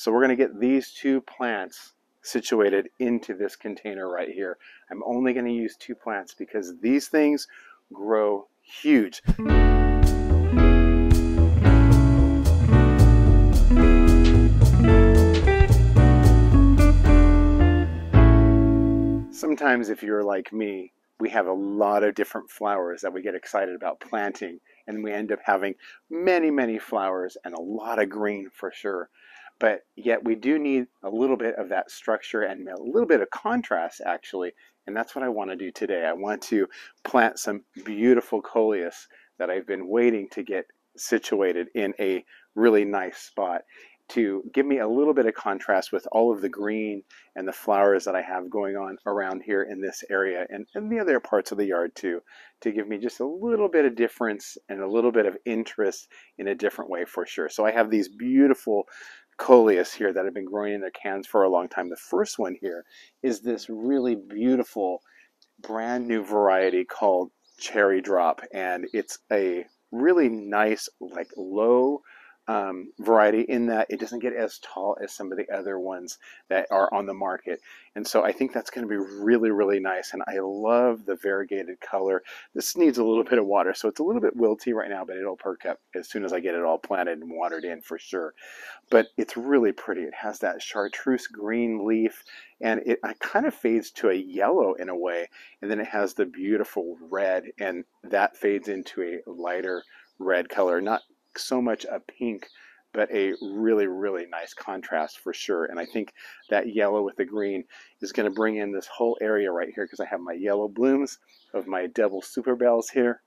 So we're going to get these two plants situated into this container right here. I'm only going to use two plants because these things grow huge. Sometimes if you're like me, we have a lot of different flowers that we get excited about planting, and we end up having many flowers and a lot of green for sure. But yet we do need a little bit of that structure and a little bit of contrast actually, and that's what I want to do today. I want to plant some beautiful Coleus that I've been waiting to get situated in a really nice spot to give me a little bit of contrast with all of the green and the flowers that I have going on around here in this area and the other parts of the yard too, to give me just a little bit of difference and a little bit of interest in a different way for sure. So I have these beautiful Coleus here that have been growing in their cans for a long time. The first one here is this really beautiful brand new variety called Cherry Drop, and it's a really nice like low variety in that it doesn't get as tall as some of the other ones that are on the market. And so I think that's going to be really nice, and I love the variegated color. This needs a little bit of water, so it's a little bit wilty right now, but it'll perk up as soon as I get it all planted and watered in for sure. But it's really pretty. It has that chartreuse green leaf, and it kind of fades to a yellow in a way, and then it has the beautiful red, and that fades into a lighter red color. Not so much a pink, but a really nice contrast for sure. And I think that yellow with the green is going to bring in this whole area right here, because I have my yellow blooms of my double super bells here,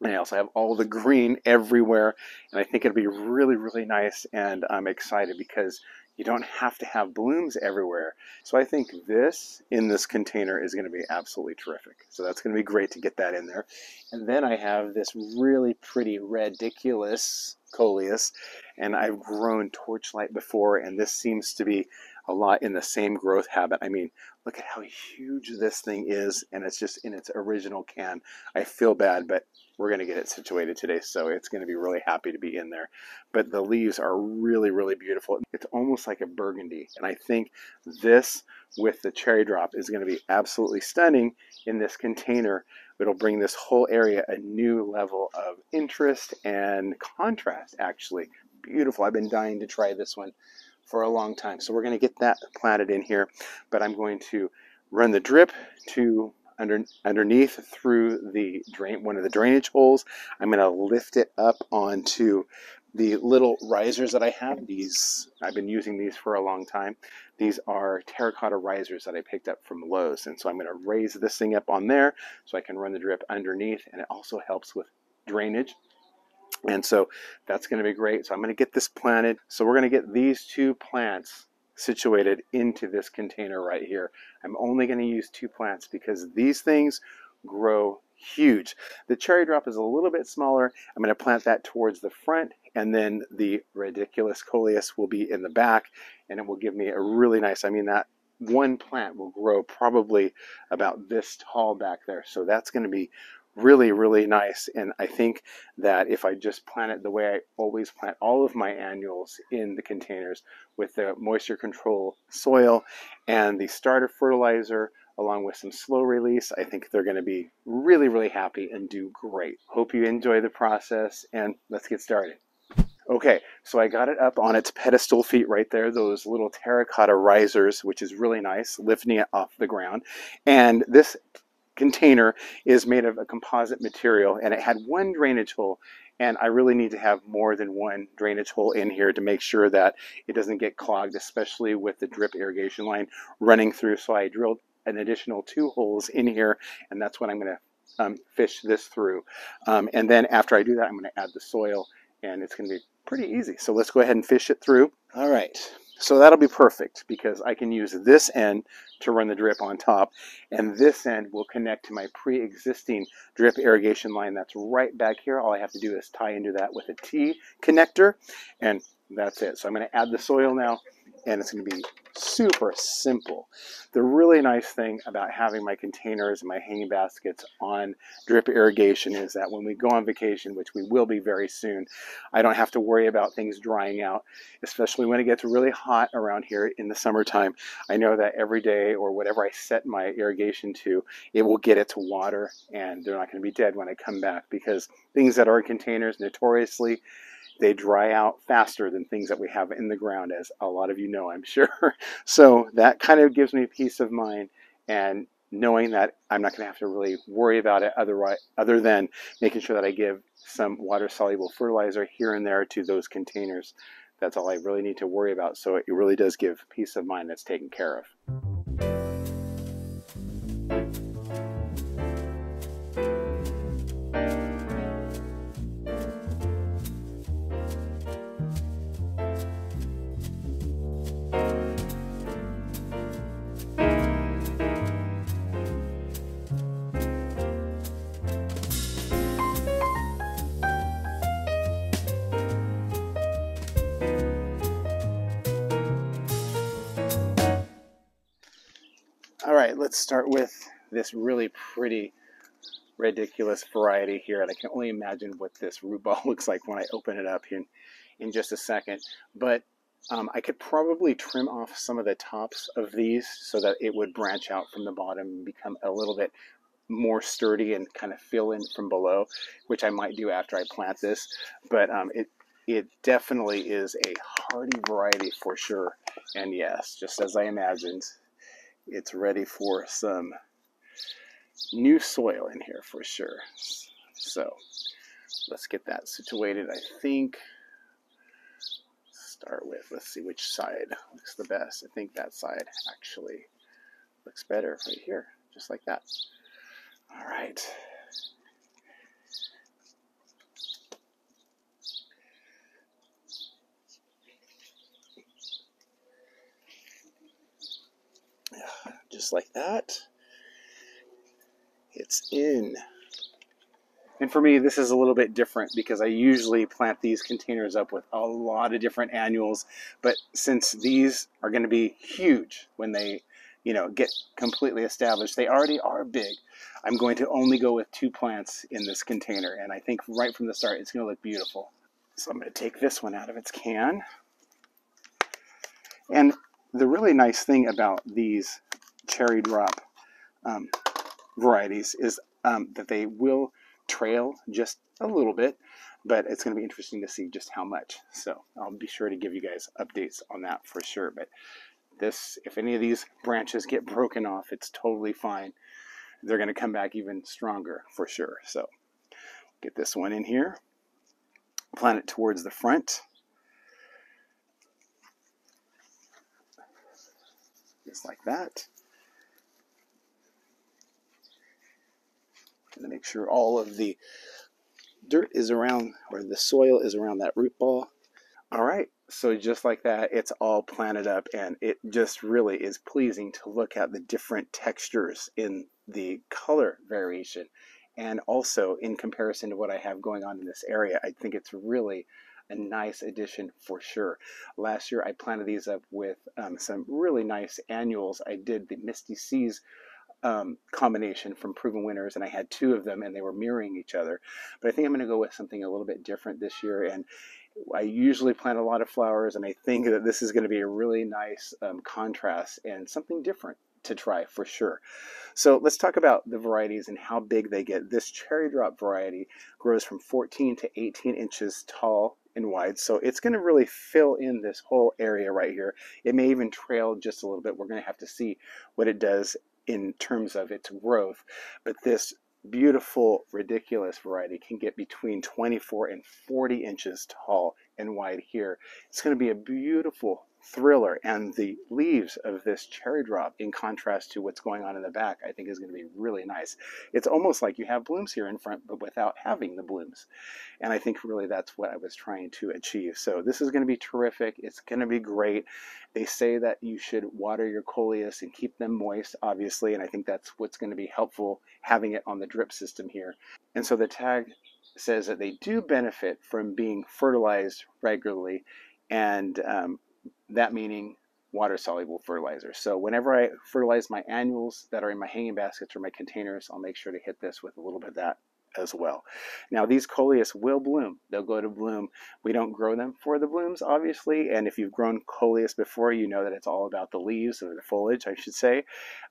and I also have all the green everywhere, and I think it'll be really nice. And I'm excited because you don't have to have blooms everywhere. So I think this in this container is going to be absolutely terrific. So that's going to be great to get that in there. And then I have this really pretty ridiculous Coleus, and I've grown Torchlight before, and this seems to be a lot in the same growth habit. I mean, look at how huge this thing is, and it's just in its original can. I feel bad, but we're going to get it situated today, so it's going to be really happy to be in there. But the leaves are really beautiful. It's almost like a burgundy, and I think this with the Cherry Drop is going to be absolutely stunning in this container. It'll bring this whole area a new level of interest and contrast, actually. Beautiful. I've been dying to try this one for a long time. So we're going to get that planted in here, but I'm going to run the drip to underneath through the drain, one of the drainage holes. I'm going to lift it up onto the little risers that I have. These, I've been using these for a long time. These are terracotta risers that I picked up from Lowe's, and so I'm going to raise this thing up on there so I can run the drip underneath, and it also helps with drainage. And so that's going to be great. So I'm going to get this planted. So we're going to get these two plants situated into this container right here. I'm only going to use two plants because these things grow huge. The Cherry Drop is a little bit smaller. I'm going to plant that towards the front, and then the ridiculous Coleus will be in the back, and it will give me a really nice, I mean, that one plant will grow probably about this tall back there. So that's going to be really nice. And I think that if I just plant it the way I always plant all of my annuals in the containers, with the moisture control soil and the starter fertilizer along with some slow release, I think they're going to be really happy and do great. Hope you enjoy the process, and let's get started. Okay, so I got it up on its pedestal feet right there, those little terracotta risers, which is really nice, lifting it off the ground. And this container is made of a composite material, and it had one drainage hole, and I really need to have more than one drainage hole in here to make sure that it doesn't get clogged, especially with the drip irrigation line running through. So I drilled an additional 2 holes in here, and that's what I'm going to fish this through. And then after I do that, I'm going to add the soil, and it's going to be pretty easy. So let's go ahead and fish it through. All right. So that'll be perfect because I can use this end to run the drip on top, and this end will connect to my pre-existing drip irrigation line that's right back here. All I have to do is tie into that with a T connector, and that's it. So I'm going to add the soil now, and it's going to be super simple. The really nice thing about having my containers and my hanging baskets on drip irrigation is that when we go on vacation, which we will be very soon, I don't have to worry about things drying out, especially when it gets really hot around here in the summertime. I know that every day or whatever I set my irrigation to, it will get its water and they're not going to be dead when I come back, because things that are in containers notoriously, they dry out faster than things that we have in the ground, as a lot of you know, I'm sure. So that kind of gives me peace of mind, and knowing that I'm not going to have to really worry about it other than making sure that I give some water-soluble fertilizer here and there to those containers. That's all I really need to worry about. So it really does give peace of mind that's taken care of. All right, let's start with this really pretty, ridiculous variety here. And I can only imagine what this root ball looks like when I open it up in just a second. But I could probably trim off some of the tops of these so that it would branch out from the bottom and become a little bit more sturdy and kind of fill in from below, which I might do after I plant this. But it definitely is a hardy variety for sure. And yes, just as I imagined, it's ready for some new soil in here for sure. So let's get that situated. I think start with, let's see which side looks the best. I think that side actually looks better right here, just like that. All right. Just like that. It's in. And for me, this is a little bit different because I usually plant these containers up with a lot of different annuals. But since these are going to be huge when they, get completely established, they already are big. I'm going to only go with 2 plants in this container. And I think right from the start, it's going to look beautiful. So I'm going to take this one out of its can. And the really nice thing about these cherry drop varieties is that they will trail just a little bit, but it's going to be interesting to see just how much. So I'll be sure to give you guys updates on that for sure. But this, if any of these branches get broken off, it's totally fine. They're going to come back even stronger for sure. So get this one in here, plant it towards the front. Just like that. And to make sure all of the dirt is around, or the soil is around that root ball. All right, so just like that, it's all planted up, and it just really is pleasing to look at the different textures in the color variation. And also in comparison to what I have going on in this area, I think it's really a nice addition for sure. Last year I planted these up with some really nice annuals. I did the Misty Seas combination from Proven Winners, and I had 2 of them and they were mirroring each other. But I think I'm going to go with something a little bit different this year. And I usually plant a lot of flowers, and I think that this is going to be a really nice contrast and something different to try for sure. So let's talk about the varieties and how big they get. This cherry drop variety grows from 14 to 18 inches tall and wide, so it's going to really fill in this whole area right here. It may even trail just a little bit. We're going to have to see what it does in terms of its growth, but this beautiful, ridiculous variety can get between 24 and 40 inches tall and wide here. It's going to be a beautiful thriller, and the leaves of this cherry drop, in contrast to what's going on in the back, I think is going to be really nice. It's almost like you have blooms here in front, but without having the blooms. And I think really that's what I was trying to achieve. So this is going to be terrific. It's going to be great. They say that you should water your Coleus and keep them moist, obviously, and I think that's what's going to be helpful, having it on the drip system here. And so the tag says that they do benefit from being fertilized regularly, and that meaning water-soluble fertilizer. So whenever I fertilize my annuals that are in my hanging baskets or my containers, I'll make sure to hit this with a little bit of that as well. Now these Coleus will bloom. They'll go to bloom. We don't grow them for the blooms, obviously, and if you've grown Coleus before, you know that it's all about the leaves, or the foliage, I should say.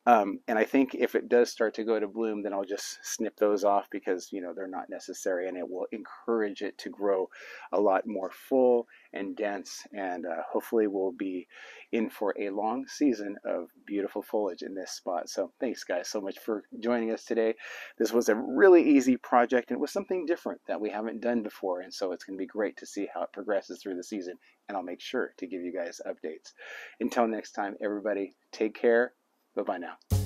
And I think if it does start to go to bloom, then I'll just snip those off because, you know, they're not necessary, and it will encourage it to grow a lot more full and dense, and hopefully we'll be in for a long season of beautiful foliage in this spot. So thanks guys so much for joining us today. This was a really easy project, and it was something different that we haven't done before, and so it's going to be great to see how it progresses through the season, and I'll make sure to give you guys updates. Until next time, everybody, take care. Bye-bye now.